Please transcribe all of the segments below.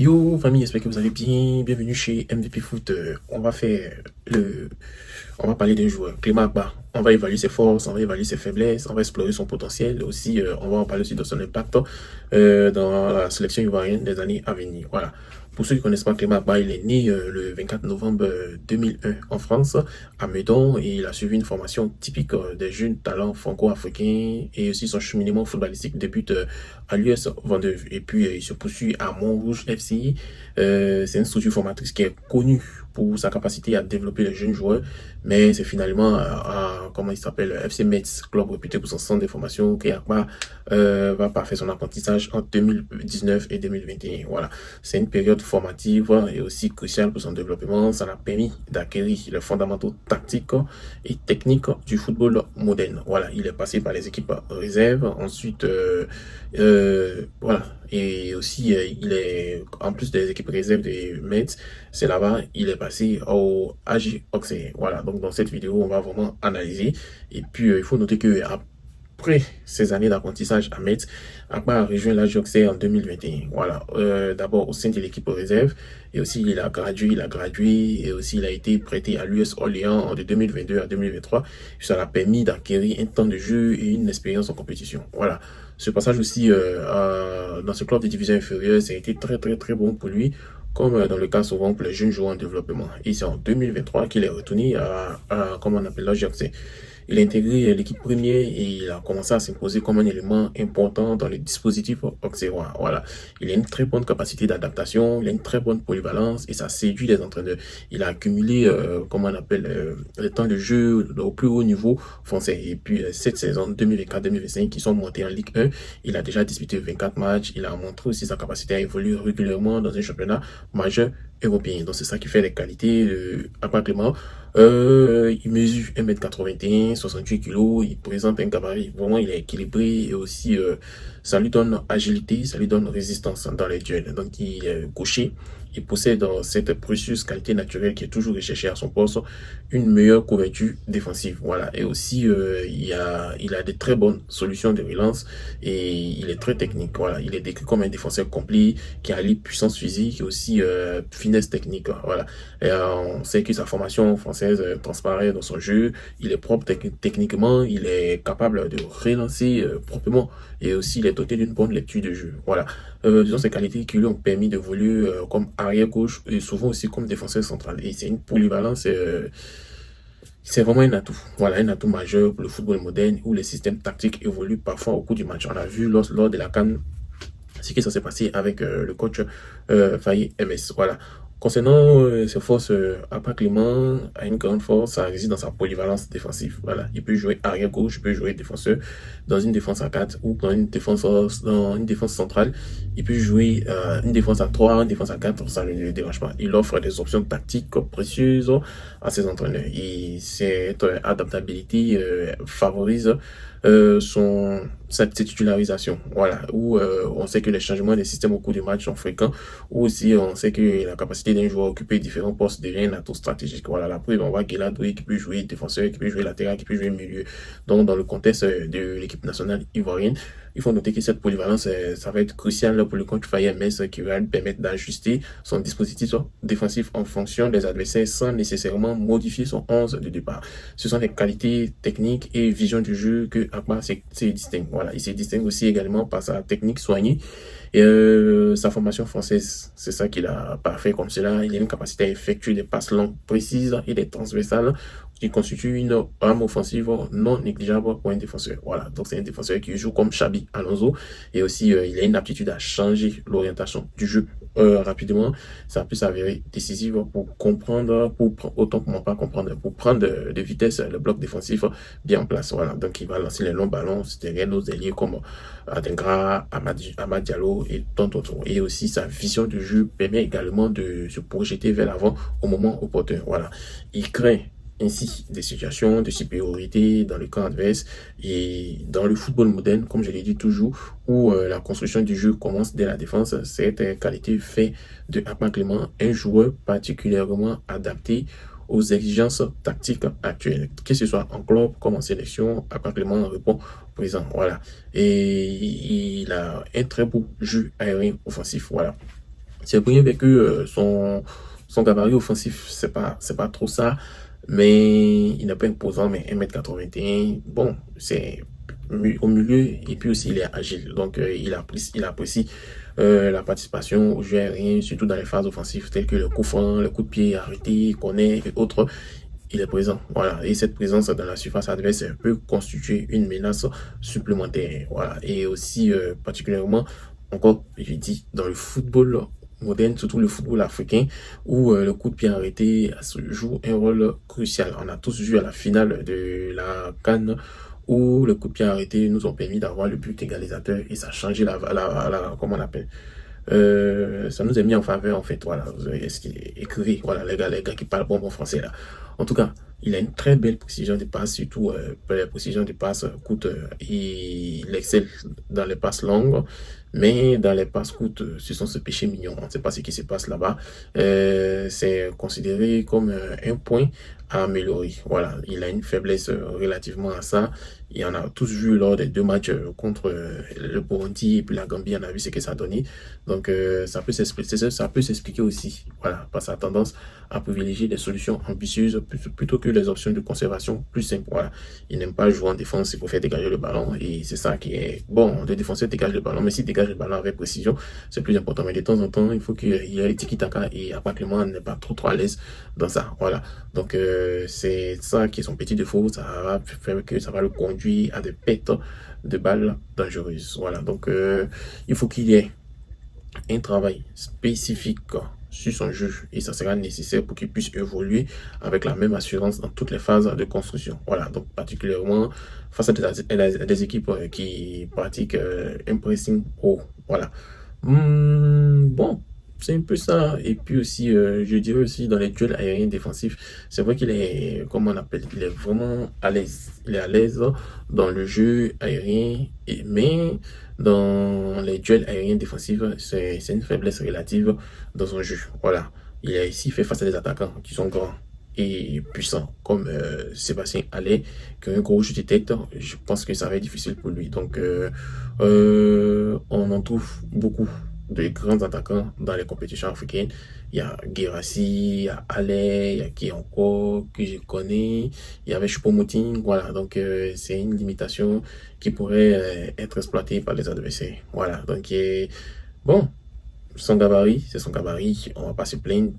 Yo famille, j'espère que vous allez bien. Bienvenue chez MVP Foot. On va parler d'un joueur, Clément Agba. On va évaluer ses forces, on va évaluer ses faiblesses, on va explorer son potentiel. Aussi, on va en parler aussi de son impact dans la sélection ivoirienne des années à venir. Voilà. Pour ceux qui ne connaissent pas Clément Agba, il est né le 24 novembre 2001 en France, à Meudon, et il a suivi une formation typique des jeunes talents franco-africains, et aussi son cheminement footballistique débute à l'US Vendeuve. Et puis, il se poursuit à Montrouge FC. C'est une structure formatrice qui est connue pour sa capacité à développer les jeunes joueurs, mais c'est finalement comment il s'appelle, FC Metz, club réputé pour son centre de formation, qui va pas faire son apprentissage en 2019 et 2021. Voilà, c'est une période formative et aussi cruciale pour son développement. Ça l'a permis d'acquérir les fondamentaux tactiques et techniques du football moderne. Voilà, il est passé par les équipes réserves, ensuite voilà, et aussi il est, en plus des équipes réserves des Mets, c'est là-bas il est passé au AG Auxerre. Voilà, donc dans cette vidéo on va vraiment analyser, et puis il faut noter que après ces années d'apprentissage à Metz, Akbar a rejoint l'AG Auxerre en 2021. Voilà, d'abord au sein de l'équipe réserve, et aussi il a gradué, et aussi il a été prêté à l'US Orléans de 2022 à 2023. Ça l'a permis d'acquérir un temps de jeu et une expérience en compétition. Voilà, ce passage aussi dans ce club de division inférieure, ça a été très bon pour lui, comme dans le cas souvent pour les jeunes joueurs en développement. Et c'est en 2023 qu'il est retourné comment on appelle, l'AG Auxerre. Il a intégré l'équipe première et il a commencé à s'imposer comme un élément important dans les dispositifs auxerrois. Voilà. Il a une très bonne capacité d'adaptation, il a une très bonne polyvalence et ça séduit les entraîneurs. Il a accumulé, comment on appelle, le temps de jeu au plus haut niveau français. Et puis, cette saison 2024-2025, qui sont montés en Ligue 1, il a déjà disputé 24 matchs. Il a montré aussi sa capacité à évoluer régulièrement dans un championnat majeur européen. Donc, c'est ça qui fait les qualités de Akbar Clément. Il mesure 1m81, 68 kg, il présente un gabarit, vraiment il est équilibré, et aussi ça lui donne agilité, ça lui donne résistance dans les duels. Donc il est gaucher, il possède cette précieuse qualité naturelle qui est toujours recherchée à son poste, une meilleure couverture défensive. Voilà, et aussi il a des très bonnes solutions de relance, et il est très technique. Voilà, il est décrit comme un défenseur complet qui allie puissance physique et aussi finesse technique. Voilà, et on sait que sa formation française transparaît dans son jeu. Il est propre techniquement, il est capable de relancer proprement, et aussi il est doté d'une bonne lecture de jeu. Voilà, disons ces qualités qui lui ont permis d'évoluer comme arrière gauche et souvent aussi comme défenseur central. Et c'est une polyvalence. C'est vraiment un atout. Voilà, un atout majeur pour le football moderne où les systèmes tactiques évoluent parfois au cours du match. On a vu lors de la CAN ce qui s'est passé avec le coach Faye MS. Voilà. Concernant ses forces, Akbar Clément a une grande force, ça réside dans sa polyvalence défensive. Voilà, il peut jouer arrière gauche, il peut jouer défenseur dans une défense à 4 ou dans une défense centrale. Il peut jouer une défense à 3, une défense à 4, ça ne le dérange pas. Il offre des options tactiques précieuses à ses entraîneurs. Et cette adaptabilité favorise cette titularisation. Voilà, où on sait que les changements des systèmes au cours du match sont fréquents, ou aussi on sait que la capacité d'un joueur à occuper différents postes devient un atout stratégique. Voilà, la preuve, on voit Guéladoué qui peut jouer défenseur, qui peut jouer latéral, qui peut jouer milieu. Donc dans le contexte de l'équipe nationale ivoirienne, il faut noter que cette polyvalence, ça va être crucial pour le coach Faye MS, qui va lui permettre d'ajuster son dispositif défensif en fonction des adversaires sans nécessairement modifier son 11 de départ. Ce sont des qualités techniques et vision du jeu que Akbar se distingue. Voilà, il se distingue aussi également par sa technique soignée et sa formation française. C'est ça qu'il a parfait comme cela. Il a une capacité à effectuer des passes longues, précises et des transversales qui constitue une arme offensive non négligeable pour un défenseur. Voilà, donc c'est un défenseur qui joue comme Xabi Alonso, et aussi il a une aptitude à changer l'orientation du jeu rapidement. Ça peut s'avérer décisif pour comprendre, autant pour moi pas comprendre, pour prendre de vitesse le bloc défensif bien en place. Voilà, donc il va lancer les longs ballons derrière nos ailiers comme Adengra, Amad Diallo et tant d'autres. Et aussi sa vision du jeu permet également de se projeter vers l'avant au moment opportun. Voilà, il crée ainsi des situations de supériorité dans le camp adverse. Et dans le football moderne, comme je l'ai dit toujours, où la construction du jeu commence dès la défense, cette qualité fait de Akbar Clément un joueur particulièrement adapté aux exigences tactiques actuelles. Que ce soit en club comme en sélection, Akbar Clément répond présent. Voilà, et il a un très beau jeu aérien offensif. Voilà, C'est bien avec que son gabarit offensif, c'est pas trop ça, mais il n'est pas imposant, mais 1m81, bon, c'est au milieu, et puis aussi il est agile, donc il apprécie la participation au jeu aérien, surtout dans les phases offensives telles que le coup franc, le coup de pied arrêté, corner et autres. Il est présent, voilà, et cette présence dans la surface adverse peut constituer une menace supplémentaire, voilà, et aussi particulièrement, encore, je dis, dans le football moderne, surtout le football africain, où le coup de pied arrêté joue un rôle crucial. On a tous vu à la finale de la CAN où le coup de pied arrêté nous ont permis d'avoir le but égalisateur et ça a changé comment on appelle, ça nous a mis en faveur, en fait, voilà, ce qui est écrit, voilà, les gars qui parlent bon français, là. En tout cas, il a une très belle précision de passe, surtout, la précision de passe coûte, il excelle dans les passes longues, mais dans les passes courtes, ce sont ce péché mignon. On ne sait pas ce qui se passe là-bas. C'est considéré comme un point à améliorer. Voilà, il a une faiblesse relativement à ça. Et on a tous vu lors des deux matchs contre le Burundi et puis la Gambie, on a vu ce que ça a donné. Donc, ça peut s'expliquer aussi, voilà, par sa tendance à privilégier des solutions ambitieuses plutôt que les options de conservation plus simples. Voilà, il n'aime pas jouer en défense, il faut faire dégager le ballon et c'est ça qui est bon. Le défenseur dégage le ballon, mais s'il dégage le ballon avec précision, c'est plus important. Mais de temps en temps, il faut qu'il y ait tiki-taka et Apparemment, n'est pas trop à l'aise dans ça. Voilà, donc c'est ça qui est son petit défaut. Ça va faire que ça va le conduire à des pertes de balles dangereuses. Voilà, donc il faut qu'il y ait un travail spécifique sur son jeu et ça sera nécessaire pour qu'il puisse évoluer avec la même assurance dans toutes les phases de construction. Voilà, donc particulièrement face à des équipes qui pratiquent un pressing haut. Voilà. Bon, c'est un peu ça. Et puis aussi, je dirais aussi dans les duels aériens défensifs, c'est vrai qu'il est, comment on appelle, il est vraiment à l'aise. Il est à l'aise dans le jeu aérien, mais dans les duels aériens défensifs, c'est une faiblesse relative dans son jeu. Voilà. Il a ici fait face à des attaquants qui sont grands et puissants, comme Sébastien Haller, qui a un gros jeu de tête. Je pense que ça va être difficile pour lui. Donc, on en trouve beaucoup de grands attaquants dans les compétitions africaines. Il y a Guirassy, il y a Haller, il y a qui encore que je connais, il y avait Choupo-Moting, voilà. Donc, c'est une limitation qui pourrait être exploitée par les adversaires. Voilà. Donc, bon, son gabarit, c'est son gabarit, on va pas se plaindre.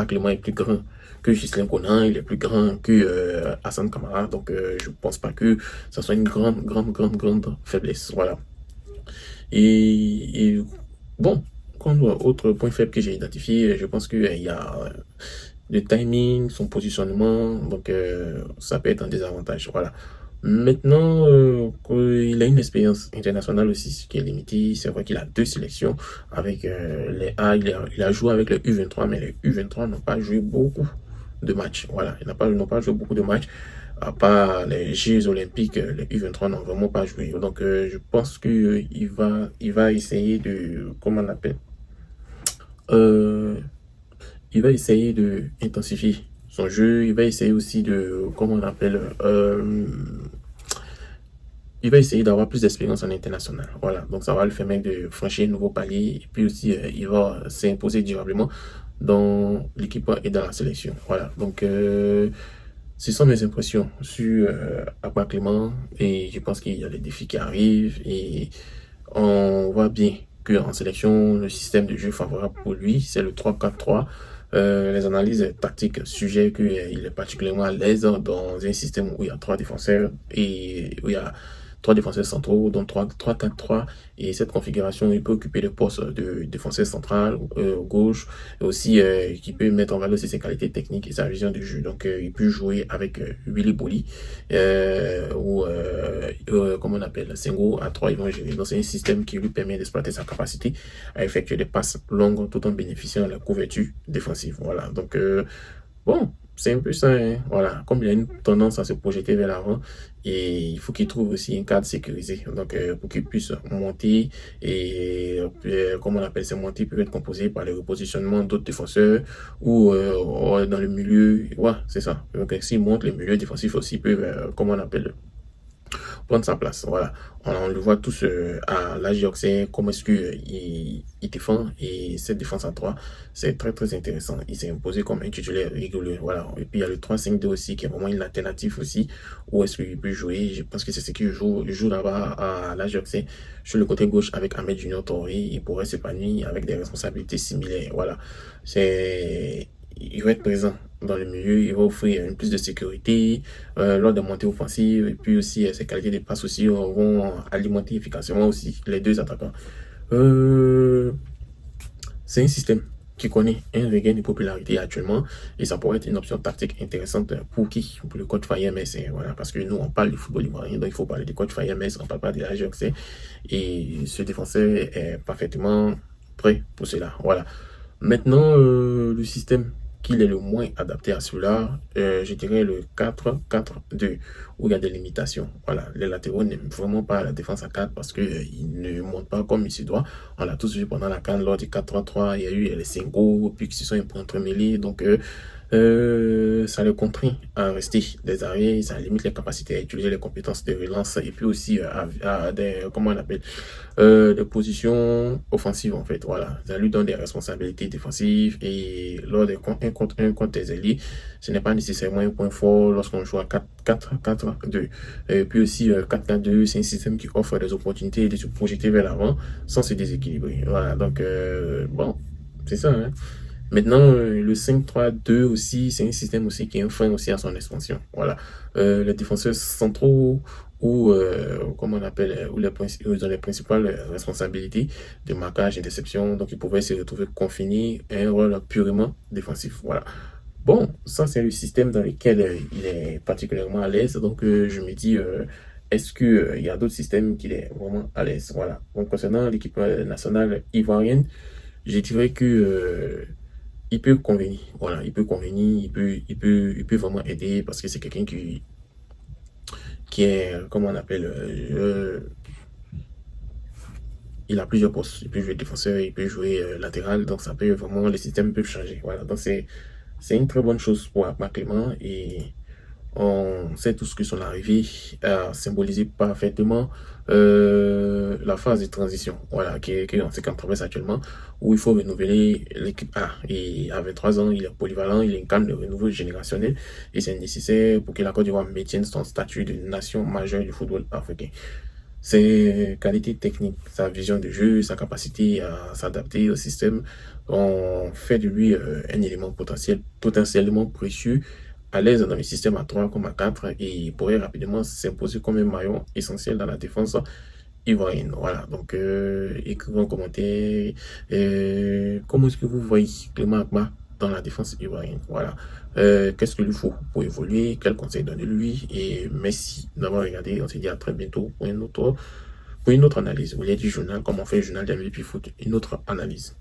Clément est plus grand que Ghislain Conan, il est plus grand que Hassan Kamara, donc je pense pas que ça soit une grande faiblesse. Voilà. Et bon, autre point faible que j'ai identifié, je pense qu'il y a le timing, son positionnement, donc ça peut être un désavantage. Voilà. Maintenant, il a une expérience internationale aussi, ce qui est limité. C'est vrai qu'il a 2 sélections avec les A. Il a joué avec les U23, mais les U23 n'ont pas joué beaucoup de matchs. Voilà, ils n'ont pas joué beaucoup de matchs. À part les Jeux Olympiques, les U23 n'ont vraiment pas joué. Donc, je pense que il va essayer de, comment on appelle, euh, il va essayer de intensifier son jeu. Il va essayer aussi de, comment on appelle, il va essayer d'avoir plus d'expérience en international. Voilà, donc ça va le permettre de franchir un nouveau palier et puis aussi il va s'imposer durablement dans l'équipe et dans la sélection. Voilà, donc ce sont mes impressions sur Akba Clément et je pense qu'il y a des défis qui arrivent et on voit bien qu'en sélection, le système de jeu favorable pour lui, c'est le 3-4-3. Les analyses tactiques suggèrent qu'il est particulièrement à l'aise dans un système où il y a 3 défenseurs et où il y a 3 défenseurs centraux, donc 3-4-3. Et cette configuration, il peut occuper le poste de défenseur central, gauche, et aussi qui peut mettre en valeur aussi ses qualités techniques et sa vision du jeu. Donc, il peut jouer avec Willy Boli ou, comment on appelle, Sengo à 3. Ils vont gérer. Donc, c'est un système qui lui permet d'exploiter sa capacité à effectuer des passes longues tout en bénéficiant de la couverture défensive. Voilà. Donc, bon, c'est un peu ça, hein. Voilà. Comme il a une tendance à se projeter vers l'avant, et il faut qu'il trouve aussi un cadre sécurisé. Donc, pour qu'il puisse monter, et comme on appelle ces montées, peuvent être composées par les repositionnements d'autres défenseurs ou dans le milieu. Ouais, c'est ça. Donc, s'il monte, les milieux défensifs aussi peuvent, comment on appelle, prendre sa place. Voilà. On le voit tous à l'âge d'Oxy, comment est-ce qu'il il défend. Et cette défense à 3, c'est très très intéressant. Il s'est imposé comme un titulaire rigolo. Voilà. Et puis il y a le 3-5-2 aussi, qui est vraiment une alternative aussi. Où est-ce qu'il peut jouer? Je pense que c'est ce qu'il joue. Il joue là-bas à l'âge d'Oxy. Sur le côté gauche avec Ahmed Junior Touré, il pourrait s'épanouir avec des responsabilités similaires. Voilà. Il va être présent dans le milieu, il va offrir une plus de sécurité lors des montées offensives, et puis aussi ses qualités de passe aussi vont alimenter efficacement aussi les deux attaquants. C'est un système qui connaît un regain de popularité actuellement, et ça pourrait être une option tactique intéressante pour qui? Pour le coach Fayemmes. Voilà, parce que nous on parle du football ivoirien, donc il faut parler du coach Fayemmes, on ne parle pas de la GOC, et ce défenseur est parfaitement prêt pour cela. Voilà. Maintenant, le système qu'il est le moins adapté à cela, je dirais le 4-4-2, où il y a des limitations. Voilà, les latéraux n'aiment vraiment pas la défense à 4 parce qu'ils ne montent pas comme il se doit. On l'a tous vu pendant la CAN, lors du 4-3-3, il y a eu les 5 puis qui se sont entremêlés. Donc, ça les contraint à rester des arrières, ça limite les capacités à utiliser les compétences de relance et puis aussi à des, comment on appelle, des positions offensives en fait. Voilà, ça lui donne des responsabilités défensives et lors des un contre des alliés, ce n'est pas nécessairement un point fort lorsqu'on joue à 4-4-4-2. Et puis aussi 4-4-2, c'est un système qui offre des opportunités de se projeter vers l'avant sans se déséquilibrer. Voilà, donc bon, c'est ça, hein. Maintenant, le 5-3-2 aussi, c'est un système aussi qui est un frein aussi à son expansion. Voilà. Les défenseurs centraux ou comment on appelle, où ils ont les principales responsabilités de marquage et déception. Donc, ils pouvaient se retrouver confinés à un rôle purement défensif. Voilà. Bon, ça, c'est le système dans lequel il est particulièrement à l'aise. Donc, je me dis, est-ce qu'il y a d'autres systèmes qu'il est vraiment à l'aise? Voilà. Donc, concernant l'équipe nationale ivoirienne, je dirais que il peut convenir. Voilà, il peut convenir, il peut vraiment aider parce que c'est quelqu'un qui est, comment on appelle, il a plusieurs postes. Il peut jouer défenseur, il peut jouer latéral, donc ça peut vraiment, les systèmes peuvent changer. Voilà, donc c'est une très bonne chose pour Akma Clément et on sait tous que son arrivée a symbolisé parfaitement la phase de transition, voilà, c'est qu'on traverse actuellement, où il faut renouveler l'équipe A. Et à 23 ans, il est polyvalent, il incarne le renouveau générationnel et c'est nécessaire pour que la Côte d'Ivoire maintienne son statut de nation majeure du football africain. Ses qualités techniques, sa vision de jeu, sa capacité à s'adapter au système ont fait de lui un élément potentiellement précieux, à l'aise dans le système à 3 comme à 4 et il pourrait rapidement s'imposer comme un maillon essentiel dans la défense ivoirienne. Voilà, donc écrivez en commentaire comment est-ce que vous voyez Clément Akma dans la défense ivoirienne. Voilà, qu'est-ce qu'il lui faut pour évoluer, quel conseil donner-lui et merci d'avoir regardé. On se dit à très bientôt pour une autre analyse. Vous voulez du journal, comme on fait le journal d'MVP Foot, une autre analyse.